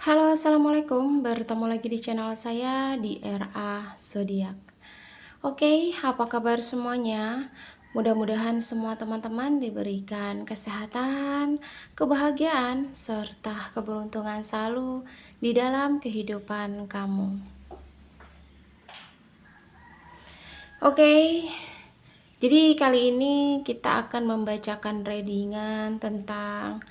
Halo, assalamualaikum. Bertemu lagi di channel saya di RA Zodiak. Oke, apa kabar semuanya? Mudah-mudahan semua teman-teman diberikan kesehatan, kebahagiaan, serta keberuntungan selalu di dalam kehidupan kamu. Oke, jadi kali ini kita akan membacakan readingan tentang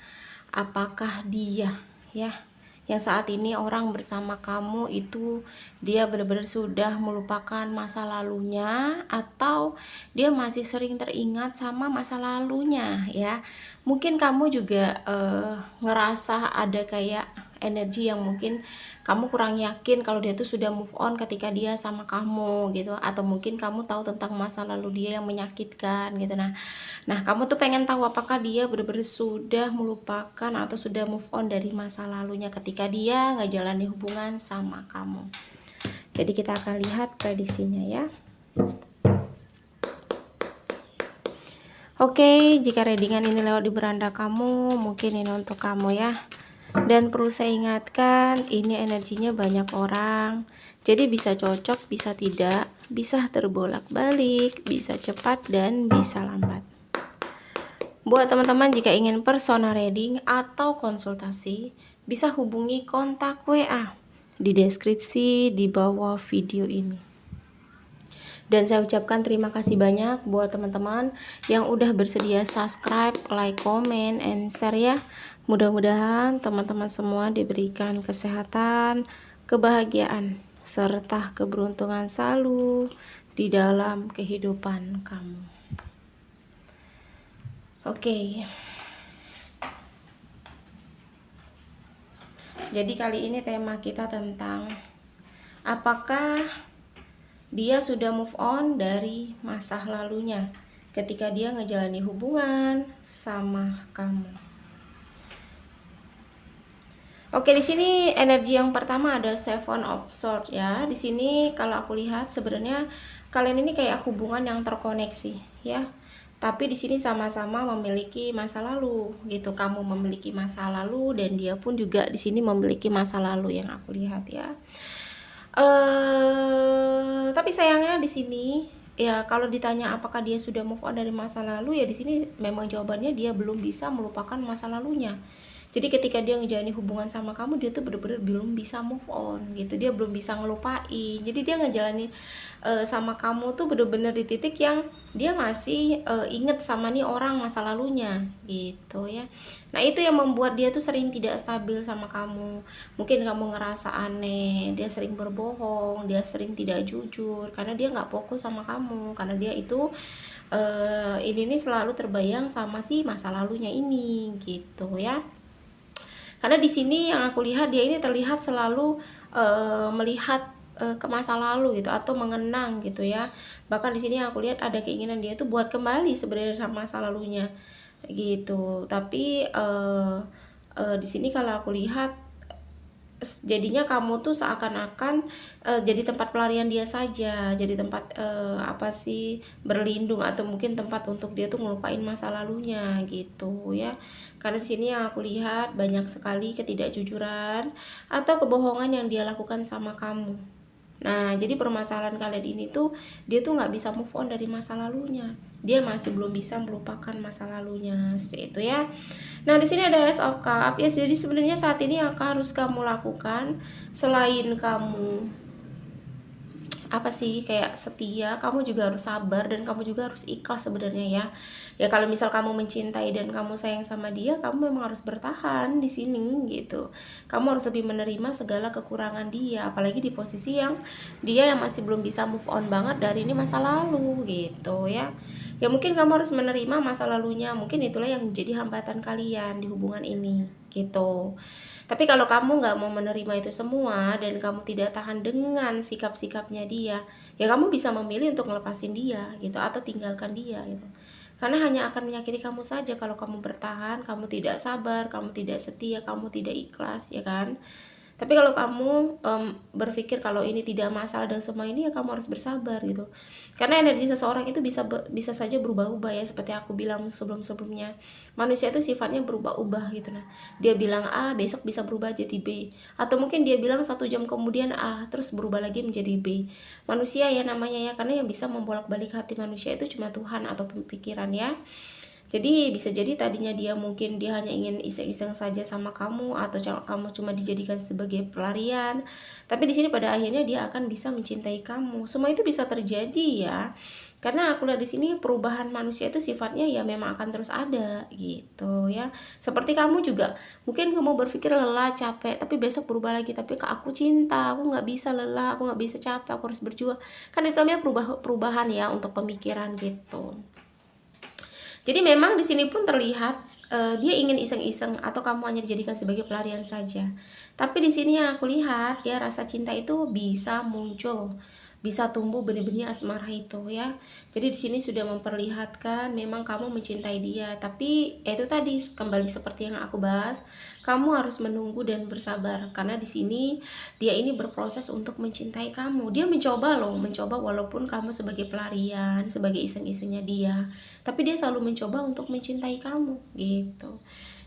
apakah dia ya yang saat ini orang bersama kamu itu dia benar-benar sudah melupakan masa lalunya, atau dia masih sering teringat sama masa lalunya ya. Mungkin kamu juga ngerasa ada kayak energi yang mungkin kamu kurang yakin kalau dia tuh sudah move on ketika dia sama kamu gitu, atau mungkin kamu tahu tentang masa lalu dia yang menyakitkan gitu. Nah, kamu tuh pengen tahu apakah dia benar-benar sudah melupakan atau sudah move on dari masa lalunya ketika dia ngejalani hubungan sama kamu. Jadi kita akan lihat prediksinya ya. Oke, jika readingan ini lewat di beranda kamu, mungkin ini untuk kamu ya. Dan perlu saya ingatkan, ini energinya banyak orang. Jadi bisa cocok, bisa tidak, bisa terbolak-balik, bisa cepat dan bisa lambat. Buat teman-teman jika ingin personal reading atau konsultasi, bisa hubungi kontak WA di deskripsi di bawah video ini. Dan saya ucapkan terima kasih banyak buat teman-teman yang udah bersedia subscribe, like, comment, and share ya. Mudah-mudahan teman-teman semua diberikan kesehatan, kebahagiaan, serta keberuntungan selalu di dalam kehidupan kamu. Oke. Jadi kali ini tema kita tentang apakah dia sudah move on dari masa lalunya ketika dia ngejalani hubungan sama kamu. Oke, di sini energi yang pertama ada Seven of Swords ya. Di sini kalau aku lihat sebenarnya kalian ini kayak hubungan yang terkoneksi ya. Tapi di sini sama-sama memiliki masa lalu gitu. Kamu memiliki masa lalu dan dia pun juga di sini memiliki masa lalu yang aku lihat ya. Tapi sayangnya di sini ya, kalau ditanya apakah dia sudah move on dari masa lalu, ya di sini memang jawabannya dia belum bisa melupakan masa lalunya. Jadi ketika dia ngejalani hubungan sama kamu, dia tuh bener-bener belum bisa move on gitu. Dia belum bisa ngelupain. Jadi dia ngejalani sama kamu tuh bener-bener di titik yang dia masih inget sama nih orang masa lalunya gitu ya. Nah itu yang membuat dia tuh sering tidak stabil sama kamu. Mungkin kamu ngerasa aneh, dia sering berbohong, dia sering tidak jujur karena dia nggak fokus sama kamu, karena dia itu ini nih selalu terbayang sama si masa lalunya ini gitu ya. Karena di sini yang aku lihat dia ini terlihat selalu melihat ke masa lalu gitu, atau mengenang gitu ya. Bahkan di sini aku lihat ada keinginan dia itu buat kembali sebenarnya sama masa lalunya gitu. Tapi di sini kalau aku lihat jadinya kamu tuh seakan-akan jadi tempat pelarian dia saja, jadi tempat apa sih, berlindung, atau mungkin tempat untuk dia tuh ngelupain masa lalunya gitu ya. Karena di sini yang aku lihat banyak sekali ketidakjujuran atau kebohongan yang dia lakukan sama kamu. Nah, jadi permasalahan kalian ini tuh dia tuh nggak bisa move on dari masa lalunya. Dia masih belum bisa melupakan masa lalunya, seperti itu ya. Nah, di sini ada Ace of Cups. Ya, jadi sebenarnya saat ini yang harus kamu lakukan selain kamu apa sih kayak setia, kamu juga harus sabar dan kamu juga harus ikhlas sebenarnya ya. Ya kalau misal kamu mencintai dan kamu sayang sama dia, kamu memang harus bertahan di sini gitu. Kamu harus lebih menerima segala kekurangan dia, apalagi di posisi yang dia yang masih belum bisa move on banget dari ini masa lalu gitu ya. Ya mungkin kamu harus menerima masa lalunya, mungkin itulah yang menjadi hambatan kalian di hubungan ini gitu. Tapi kalau kamu nggak mau menerima itu semua dan kamu tidak tahan dengan sikap-sikapnya dia, ya kamu bisa memilih untuk ngelepasin dia gitu, atau tinggalkan dia gitu. Karena hanya akan menyakiti kamu saja kalau kamu bertahan, kamu tidak sabar, kamu tidak setia, kamu tidak ikhlas, ya kan? Tapi kalau kamu berpikir kalau ini tidak masalah dan semua ini, ya kamu harus bersabar gitu. Karena energi seseorang itu bisa saja berubah-ubah ya, seperti aku bilang sebelum-sebelumnya. Manusia itu sifatnya berubah-ubah gitu. Nah, dia bilang A, besok bisa berubah jadi B. Atau mungkin dia bilang 1 jam kemudian A, terus berubah lagi menjadi B. Manusia ya namanya ya, karena yang bisa membolak-balik hati manusia itu cuma Tuhan atau pikiran ya. Jadi bisa jadi tadinya mungkin dia hanya ingin iseng-iseng saja sama kamu, atau kamu cuma dijadikan sebagai pelarian. Tapi di sini pada akhirnya dia akan bisa mencintai kamu. Semua itu bisa terjadi ya. Karena aku lihat di sini perubahan manusia itu sifatnya ya memang akan terus ada gitu ya. Seperti kamu juga, mungkin kamu berpikir lelah, capek, tapi besok berubah lagi. Tapi aku cinta, aku nggak bisa lelah, aku nggak bisa capek, aku harus berjuang. Kan itu namanya perubahan ya untuk pemikiran gitu. Jadi memang di sini pun terlihat dia ingin iseng-iseng atau kamu hanya dijadikan sebagai pelarian saja. Tapi di sini yang aku lihat ya, rasa cinta itu bisa muncul, bisa tumbuh benih-benih asmara itu ya. Jadi di sini sudah memperlihatkan memang kamu mencintai dia, tapi itu tadi kembali seperti yang aku bahas, kamu harus menunggu dan bersabar karena di sini dia ini berproses untuk mencintai kamu. Dia mencoba walaupun kamu sebagai pelarian, sebagai iseng-isengnya dia, tapi dia selalu mencoba untuk mencintai kamu gitu.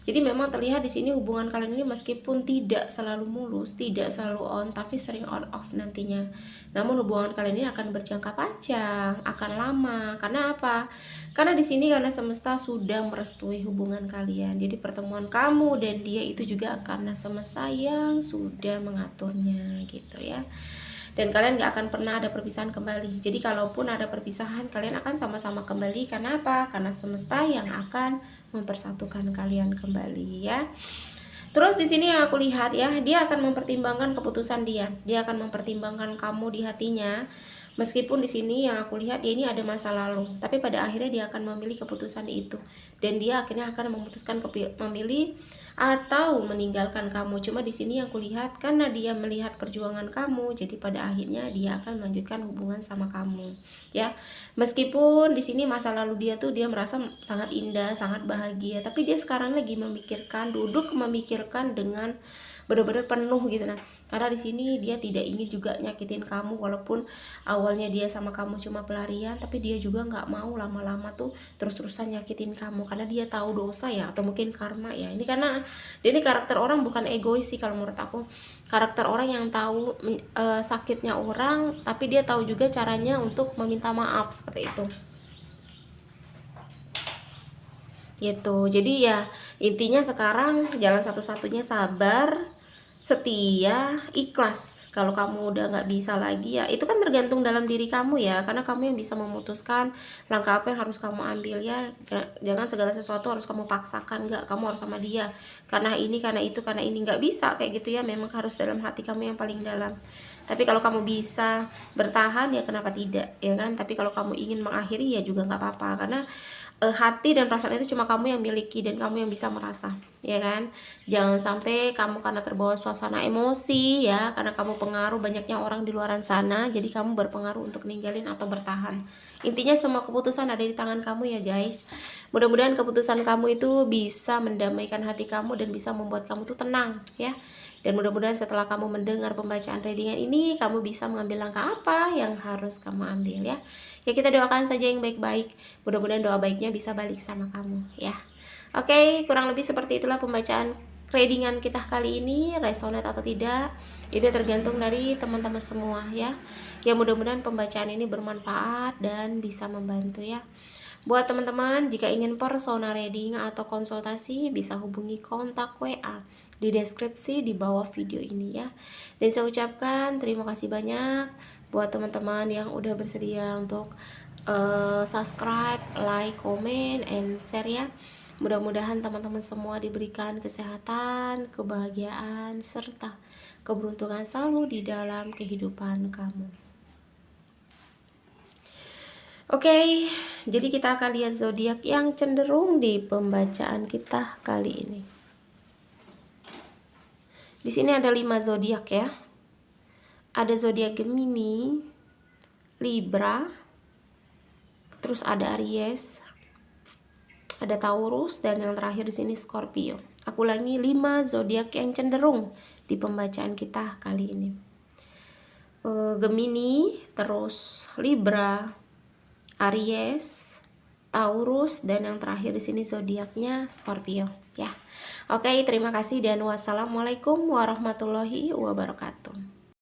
Jadi memang terlihat di sini hubungan kalian ini meskipun tidak selalu mulus, tidak selalu on, tapi sering on off nantinya. Namun hubungan kalian ini akan berjangka panjang, akan lama. Karena apa? Karena di sini karena semesta sudah merestui hubungan kalian. Jadi pertemuan kamu dan dia itu juga karena semesta yang sudah mengaturnya gitu ya. Dan kalian gak akan pernah ada perpisahan kembali. Jadi kalaupun ada perpisahan, kalian akan sama-sama kembali. Karena apa? Karena semesta yang akan mempersatukan kalian kembali ya. Terus di sini yang aku lihat ya, dia akan mempertimbangkan keputusan dia. Dia akan mempertimbangkan kamu di hatinya. Meskipun di sini yang aku lihat dia ini ada masa lalu, tapi pada akhirnya dia akan memilih keputusan itu. Dan dia akhirnya akan memutuskan memilih atau meninggalkan kamu. Cuma di sini yang kulihat karena dia melihat perjuangan kamu, jadi pada akhirnya dia akan melanjutkan hubungan sama kamu. Ya, meskipun di sini masa lalu dia merasa sangat indah, sangat bahagia, tapi dia sekarang lagi duduk memikirkan dengan benar-benar penuh gitu. Nah, karena di sini dia tidak ingin juga nyakitin kamu, walaupun awalnya dia sama kamu cuma pelarian, tapi dia juga nggak mau lama-lama terus-terusan nyakitin kamu karena dia tahu dosa ya, atau mungkin karma ya. Ini karena dia ini karakter orang bukan egois sih kalau menurut aku. Karakter orang yang tahu sakitnya orang, tapi dia tahu juga caranya untuk meminta maaf seperti itu. Gitu. Jadi ya intinya sekarang jalan satu-satunya sabar, setia, ikhlas. Kalau kamu udah nggak bisa lagi ya itu kan tergantung dalam diri kamu ya, karena kamu yang bisa memutuskan langkah apa yang harus kamu ambil ya. Jangan segala sesuatu harus kamu paksakan, nggak, kamu harus sama dia karena ini, karena itu, karena ini, nggak bisa kayak gitu ya. Memang harus dalam hati kamu yang paling dalam. Tapi kalau kamu bisa bertahan ya kenapa tidak ya kan. Tapi kalau kamu ingin mengakhiri ya juga nggak apa-apa, karena hati dan perasaan itu cuma kamu yang miliki dan kamu yang bisa merasa ya kan. Jangan sampai kamu karena terbawa suasana emosi ya, karena kamu pengaruh banyaknya orang di luaran sana, jadi kamu berpengaruh untuk ninggalin atau bertahan. Intinya semua keputusan ada di tangan kamu ya guys. Mudah-mudahan keputusan kamu itu bisa mendamaikan hati kamu dan bisa membuat kamu tuh tenang ya. Dan mudah-mudahan setelah kamu mendengar pembacaan readingan ini, kamu bisa mengambil langkah apa yang harus kamu ambil ya. Ya kita doakan saja yang baik-baik. Mudah-mudahan doa baiknya bisa balik sama kamu ya. Oke, kurang lebih seperti itulah pembacaan readingan kita kali ini. Resonate atau tidak, ini tergantung dari teman-teman semua ya. Ya mudah-mudahan pembacaan ini bermanfaat dan bisa membantu ya. Buat teman-teman, jika ingin personal reading atau konsultasi, bisa hubungi kontak WA di deskripsi di bawah video ini ya. Dan saya ucapkan terima kasih banyak buat teman-teman yang udah bersedia untuk subscribe, like, comment, and share ya. Mudah-mudahan teman-teman semua diberikan kesehatan, kebahagiaan, serta keberuntungan selalu di dalam kehidupan kamu. Oke, jadi kita akan lihat zodiak yang cenderung di pembacaan kita kali ini. Di sini ada 5 zodiak ya. Ada zodiak Gemini, Libra, terus ada Aries, ada Taurus, dan yang terakhir di sini Scorpio. Aku ulangi, 5 zodiak yang cenderung di pembacaan kita kali ini. Gemini, terus Libra, Aries, Taurus, dan yang terakhir di sini zodiaknya Scorpio ya. Oke, terima kasih dan wassalamualaikum warahmatullahi wabarakatuh.